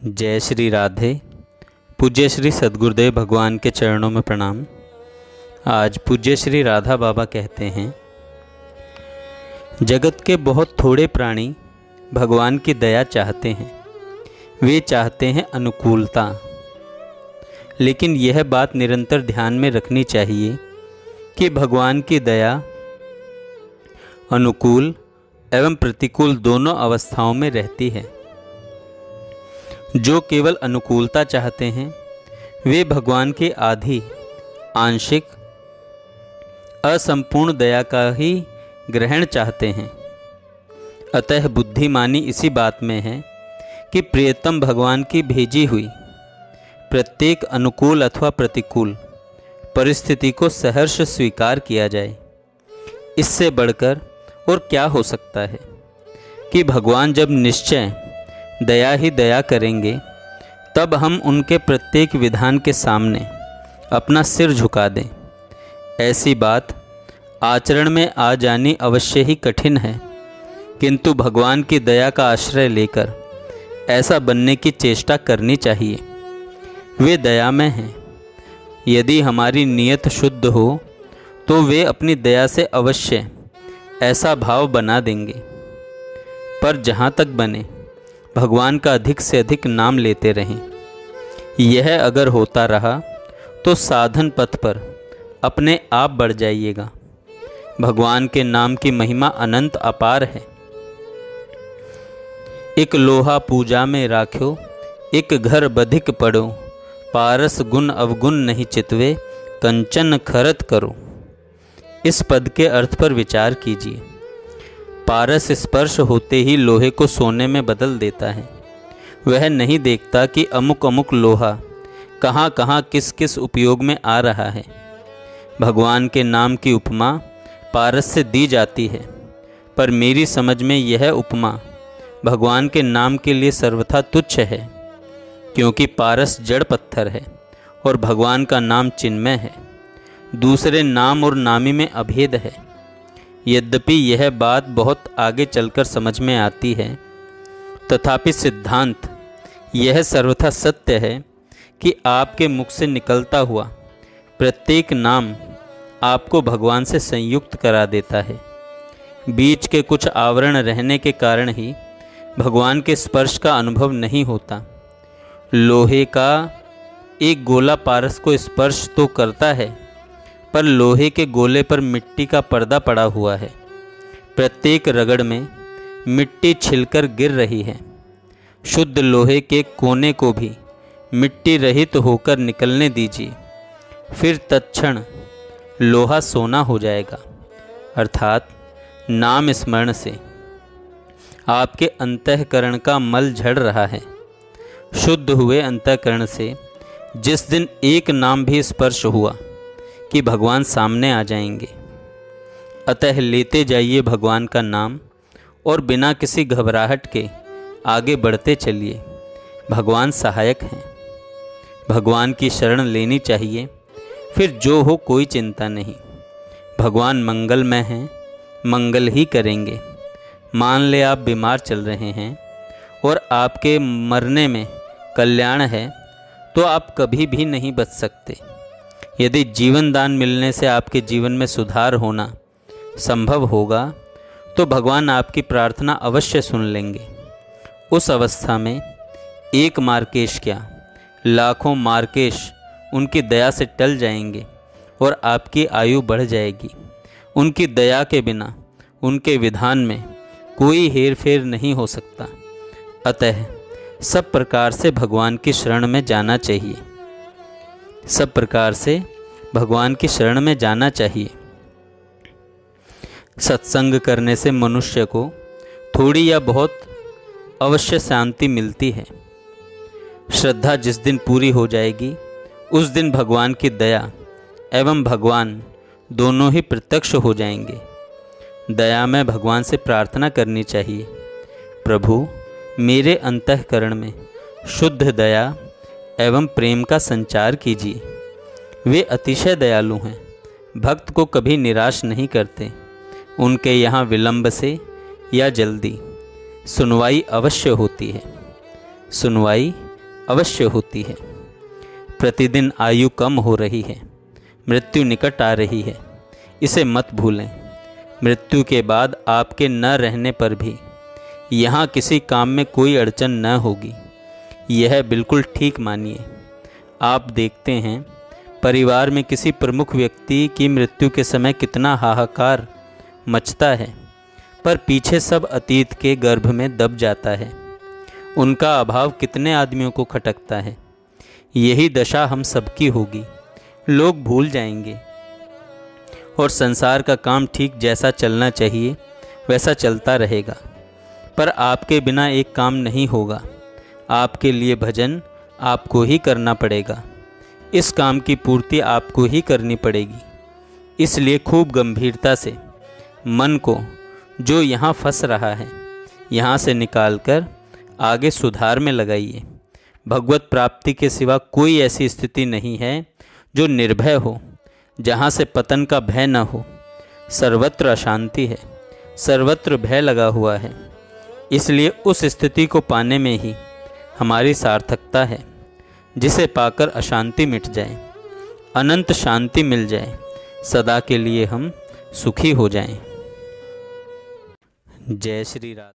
जय श्री राधे। पूज्य श्री सद्गुरुदेव भगवान के चरणों में प्रणाम। आज पूज्य श्री राधा बाबा कहते हैं, जगत के बहुत थोड़े प्राणी भगवान की दया चाहते हैं। वे चाहते हैं अनुकूलता, लेकिन यह बात निरंतर ध्यान में रखनी चाहिए कि भगवान की दया अनुकूल एवं प्रतिकूल दोनों अवस्थाओं में रहती है। जो केवल अनुकूलता चाहते हैं वे भगवान की आधी आंशिक असंपूर्ण दया का ही ग्रहण चाहते हैं। अतः बुद्धिमानी इसी बात में है कि प्रियतम भगवान की भेजी हुई प्रत्येक अनुकूल अथवा प्रतिकूल परिस्थिति को सहर्ष स्वीकार किया जाए। इससे बढ़कर और क्या हो सकता है कि भगवान जब निश्चय दया ही दया करेंगे, तब हम उनके प्रत्येक विधान के सामने अपना सिर झुका दें। ऐसी बात आचरण में आ जानी अवश्य ही कठिन है, किंतु भगवान की दया का आश्रय लेकर ऐसा बनने की चेष्टा करनी चाहिए। वे दयामय हैं। यदि हमारी नीयत शुद्ध हो तो वे अपनी दया से अवश्य ऐसा भाव बना देंगे। पर जहाँ तक बने भगवान का अधिक से अधिक नाम लेते रहें। यह अगर होता रहा तो साधन पथ पर अपने आप बढ़ जाइएगा। भगवान के नाम की महिमा अनंत अपार है। एक लोहा पूजा में राख्यो, एक घर बधिक पड़ो, पारस गुण अवगुण नहीं चितवे, कंचन खरत करो। इस पद के अर्थ पर विचार कीजिए। पारस स्पर्श होते ही लोहे को सोने में बदल देता है। वह नहीं देखता कि अमुक अमुक लोहा कहाँ कहाँ किस किस उपयोग में आ रहा है। भगवान के नाम की उपमा पारस से दी जाती है, पर मेरी समझ में यह उपमा भगवान के नाम के लिए सर्वथा तुच्छ है, क्योंकि पारस जड़ पत्थर है और भगवान का नाम चिन्मय है। दूसरे नाम और नामी में अभेद है। यद्यपि यह बात बहुत आगे चलकर समझ में आती है, तथापि सिद्धांत यह सर्वथा सत्य है कि आपके मुख से निकलता हुआ प्रत्येक नाम आपको भगवान से संयुक्त करा देता है। बीच के कुछ आवरण रहने के कारण ही भगवान के स्पर्श का अनुभव नहीं होता। लोहे का एक गोला पारस को स्पर्श तो करता है, पर लोहे के गोले पर मिट्टी का पर्दा पड़ा हुआ है। प्रत्येक रगड़ में मिट्टी छिलकर गिर रही है। शुद्ध लोहे के कोने को भी मिट्टी रहित होकर निकलने दीजिए, फिर तत्क्षण लोहा सोना हो जाएगा। अर्थात नाम स्मरण से आपके अंतःकरण का मल झड़ रहा है। शुद्ध हुए अंतःकरण से जिस दिन एक नाम भी स्पर्श हुआ कि भगवान सामने आ जाएंगे। अतः लेते जाइए भगवान का नाम और बिना किसी घबराहट के आगे बढ़ते चलिए। भगवान सहायक हैं। भगवान की शरण लेनी चाहिए, फिर जो हो कोई चिंता नहीं। भगवान मंगलमय हैं, मंगल ही करेंगे। मान ले आप बीमार चल रहे हैं और आपके मरने में कल्याण है, तो आप कभी भी नहीं बच सकते। यदि जीवन दान मिलने से आपके जीवन में सुधार होना संभव होगा, तो भगवान आपकी प्रार्थना अवश्य सुन लेंगे। उस अवस्था में एक मार्केश क्या, लाखों मार्केश उनकी दया से टल जाएंगे और आपकी आयु बढ़ जाएगी। उनकी दया के बिना उनके विधान में कोई हेर फेर नहीं हो सकता। अतः सब प्रकार से भगवान की शरण में जाना चाहिए। सब प्रकार से भगवान की शरण में जाना चाहिए। सत्संग करने से मनुष्य को थोड़ी या बहुत अवश्य शांति मिलती है। श्रद्धा जिस दिन पूरी हो जाएगी, उस दिन भगवान की दया एवं भगवान दोनों ही प्रत्यक्ष हो जाएंगे। दया में भगवान से प्रार्थना करनी चाहिए, प्रभु मेरे अंतःकरण में शुद्ध दया एवं प्रेम का संचार कीजिए। वे अतिशय दयालु हैं, भक्त को कभी निराश नहीं करते। उनके यहाँ विलंब से या जल्दी सुनवाई अवश्य होती है। सुनवाई अवश्य होती है। प्रतिदिन आयु कम हो रही है, मृत्यु निकट आ रही है, इसे मत भूलें। मृत्यु के बाद आपके न रहने पर भी यहाँ किसी काम में कोई अड़चन न होगी, यह बिल्कुल ठीक मानिए। आप देखते हैं परिवार में किसी प्रमुख व्यक्ति की मृत्यु के समय कितना हाहाकार मचता है, पर पीछे सब अतीत के गर्भ में दब जाता है। उनका अभाव कितने आदमियों को खटकता है। यही दशा हम सबकी होगी। लोग भूल जाएंगे और संसार का काम ठीक जैसा चलना चाहिए वैसा चलता रहेगा। पर आपके बिना एक काम नहीं होगा। आपके लिए भजन आपको ही करना पड़ेगा। इस काम की पूर्ति आपको ही करनी पड़ेगी। इसलिए खूब गंभीरता से मन को जो यहाँ फंस रहा है यहाँ से निकालकर आगे सुधार में लगाइए। भगवत प्राप्ति के सिवा कोई ऐसी स्थिति नहीं है जो निर्भय हो, जहाँ से पतन का भय न हो। सर्वत्र अशांति है, सर्वत्र भय लगा हुआ है। इसलिए उस स्थिति को पाने में ही हमारी सार्थकता है, जिसे पाकर अशांति मिट जाए, अनंत शांति मिल जाए, सदा के लिए हम सुखी हो जाएं। जय श्री राधे।